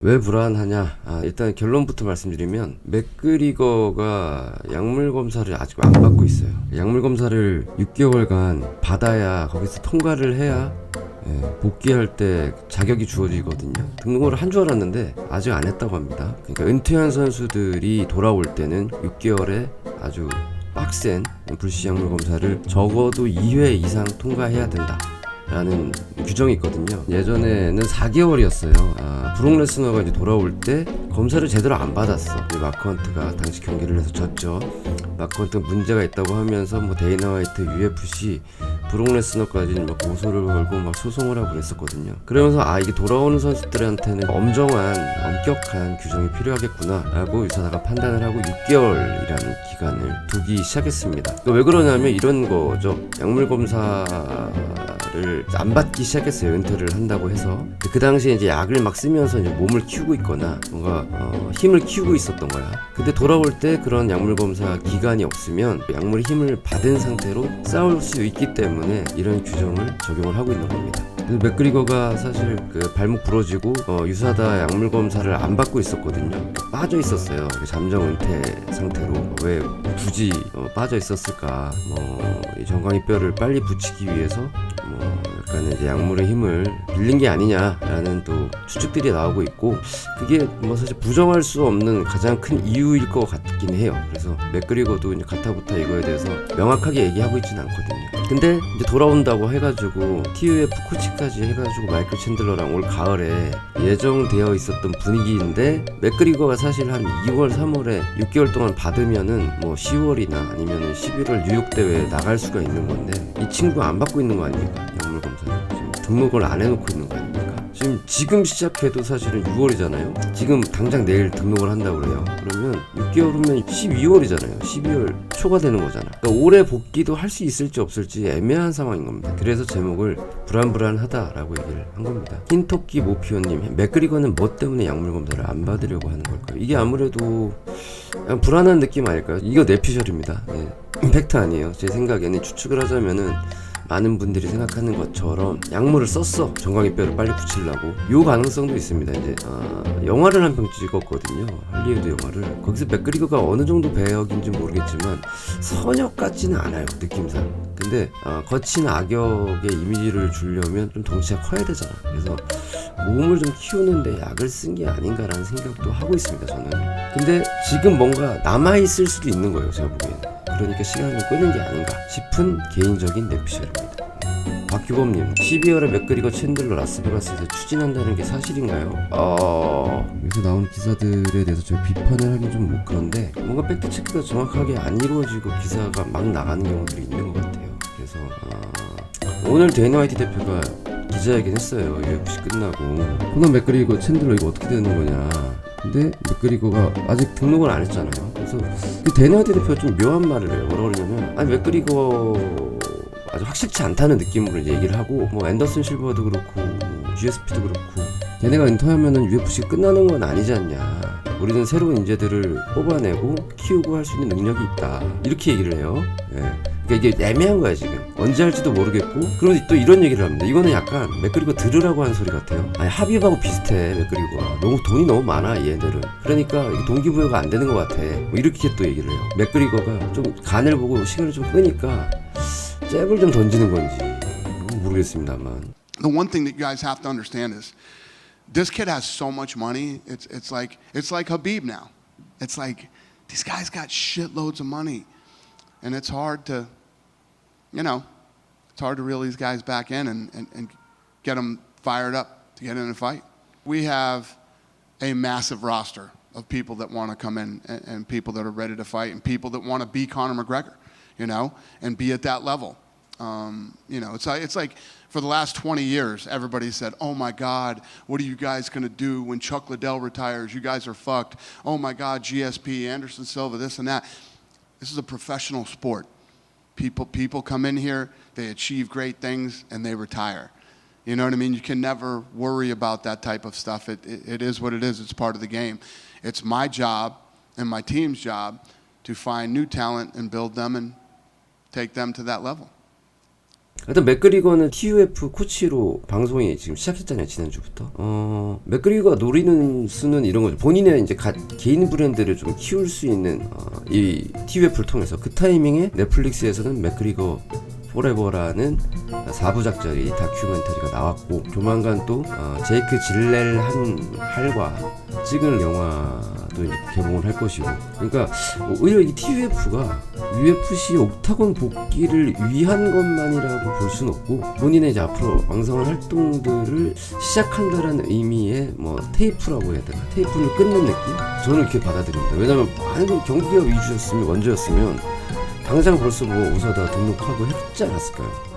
왜 불안하냐? 일단 결론부터 말씀드리면 맥그리거가 약물 검사를 아직 안 받고 있어요. 약물 검사를 6개월간 받아야 거기서 통과를 해야 복귀할 때 자격이 주어지거든요. 등록을 한 줄 알았는데 아직 안 했다고 합니다. 그러니까 은퇴한 선수들이 돌아올 때는 6개월에 아주 빡센 불시 약물 검사를 적어도 2회 이상 통과해야 된다 라는 규정이 있거든요. 예전에는 4개월이었어요. 브록 레스너가 이제 돌아올 때 검사를 제대로 안 받았어. 마크 헌트가 당시 경기를 해서 졌죠. 마크 헌트가 문제가 있다고 하면서 뭐 데이나 화이트, UFC, 브록 레스너까지 막 고소를 걸고 막 소송을 하고 그랬었거든요. 그러면서 이게 돌아오는 선수들한테는 엄격한 규정이 필요하겠구나라고 유사다가 판단을 하고 6개월이라는 기간을 두기 시작했습니다. 그러니까 왜 그러냐면 이런 거죠. 약물 검사를 안 받기 시작했어요. 은퇴를 한다고 해서. 그 당시에 이제 약을 막 쓰면서 이제 몸을 키우고 있거나 뭔가 힘을 키우고 있었던 거야. 근데 돌아올 때 그런 약물 검사 기간이 없으면 약물의 힘을 받은 상태로 싸울 수 있기 때문에 이런 규정을 적용을 하고 있는 겁니다. 맥그리거가 사실 그 발목 부러지고 유사다 약물 검사를 안 받고 있었거든요. 빠져 있었어요. 잠정 은퇴 상태로. 왜 굳이 빠져 있었을까? 이 정강이뼈를 빨리 붙이기 위해서 약간 이제 약물의 힘을 빌린 게 아니냐라는 또 추측들이 나오고 있고, 그게 뭐 사실 부정할 수 없는 가장 큰 이유일 것 같긴 해요. 그래서 맥그리거도 이제 가타부타 이거에 대해서 명확하게 얘기하고 있지는 않거든요. 근데 이제 돌아온다고 해가지고 TUF 코치까지 해가지고 마이클 챈들러랑 올 가을에 예정되어 있었던 분위기인데, 맥그리거가 사실 한 2월 3월에 6개월 동안 받으면은 뭐 10월이나 아니면은 11월 뉴욕 대회에 나갈 수가 있는 건데, 이 친구가 안 받고 있는 거 아닙니까? 약물 검사를 지금 등록을 안 해놓고 있는 거 아닙니까? 지금 시작해도 사실은 6월이잖아요. 지금 당장 내일 등록을 한다고 그래요. 그러면 6개월 후면 12월이잖아요. 12월 초가 되는 거잖아. 그러니까 올해 복귀도 할 수 있을지 없을지 애매한 상황인 겁니다. 그래서 제목을 불안불안하다라고 얘기를 한 겁니다. 흰토끼 모피오님, 맥그리거는 뭐 때문에 약물 검사를 안 받으려고 하는 걸까요? 이게 아무래도 불안한 느낌 아닐까요? 이거 내피셜입니다. 팩트 아니에요. 제 생각에는 추측을 하자면은 많은 분들이 생각하는 것처럼 약물을 썼어. 정강이뼈를 빨리 붙이려고. 요 가능성도 있습니다. 이제 영화를 한 편 찍었거든요. 할리우드 영화를. 거기서 맥그리거가 어느 정도 배역인지 모르겠지만 선역 같지는 않아요. 느낌상. 근데 거친 악역의 이미지를 주려면 좀 덩치가 커야 되잖아. 그래서 몸을 좀 키우는데 약을 쓴 게 아닌가라는 생각도 하고 있습니다. 저는. 근데 지금 뭔가 남아있을 수도 있는 거예요. 제가 보기에는. 그러니까 시간을 좀 끄는 게 아닌가 싶은 개인적인 내피셜입니다. 박규범님, 12월에 맥그리거 챈들러 라스베가스에서 추진한다는 게 사실인가요? 요새 나온 기사들에 대해서 제가 비판을 하긴 좀 그런데, 뭔가 팩트체크가 정확하게 안 이루어지고 기사가 막 나가는 경우들이 있는 것 같아요. 그래서 오늘 데이나 화이트 대표가 기자회견 했어요. UFC 끝나고. 코너 맥그리거 챈들러 이거 어떻게 되는 거냐. 근데 맥그리거가 아직 등록을 안 했잖아요. 그래서 그 데이나 화이트 대표가 좀 묘한 말을 해요. 뭐라고 그러냐면, 맥그리거 아주 확실치 않다는 느낌으로 이제 얘기를 하고, 뭐 앤더슨 실버도 그렇고 뭐 GSP도 그렇고, 얘네가 은퇴하면은 UFC 끝나는 건 아니지 않냐. 우리는 새로운 인재들을 뽑아내고 키우고 할 수 있는 능력이 있다. 이렇게 얘기를 해요. 그러니까 이게 애매한 거야 지금. 언제 할지도 모르겠고. 그런데 또 이런 얘기를 합니다. 이거는 약간 맥그리거 들으라고 하는 소리 같아요. 하비브하고 비슷해. 맥그리거가 돈이 너무 많아 얘네들은. 그러니까 이게 동기부여가 안 되는 것 같아. 뭐 이렇게 또 얘기를 해요. 맥그리거가 좀 간을 보고 시간을 좀 끄니까 잽을 좀 던지는 건지 모르겠습니다만. The one thing that you guys have to understand is this kid has so much money. It's like Habib now. It's like these guys got shitloads of money, and it's hard to reel these guys back in and get them fired up to get in a fight. We have a massive roster of people that want to come in and people that are ready to fight and people that want to be Conor McGregor. And be at that level. It's like for the last 20 years, everybody said, oh my God, what are you guys going to do when Chuck Liddell retires? You guys are fucked. Oh my God, GSP, Anderson Silva, this and that. This is a professional sport. People come in here, they achieve great things, and they retire. You know what I mean? You can never worry about that type of stuff. It is what it is. It's part of the game. It's my job and my team's job to find new talent and build them and take them to that level. 일단 맥그리거는 TUF 코치로 방송이 지금 시작했잖아요, 지난주부터. 맥그리거가 노리는 수는 이런 거죠. 본인의 이제 개인 브랜드를 좀 키울 수 있는 이 TUF를 통해서 그 타이밍에 넷플릭스에서는 맥그리거 포레버라는 4부작짜리 다큐멘터리가 나왔고, 조만간 또 제이크 질렐한할과 찍은 영화도 이제 개봉을 할 것이고, 그러니까 오히려 이 TUF가 UFC 옥타곤 복귀를 위한 것만이라고 볼 수는 없고, 본인의 이제 앞으로 왕성한 활동들을 시작한다라는 의미의 뭐 테이프라고 해야 되나, 테이프를 끊는 느낌? 저는 이렇게 받아들입니다. 왜냐면 많은 경기가 위주였으면, 원조였으면 당장 벌써 뭐 우사다 등록하고 했지 않았을까요?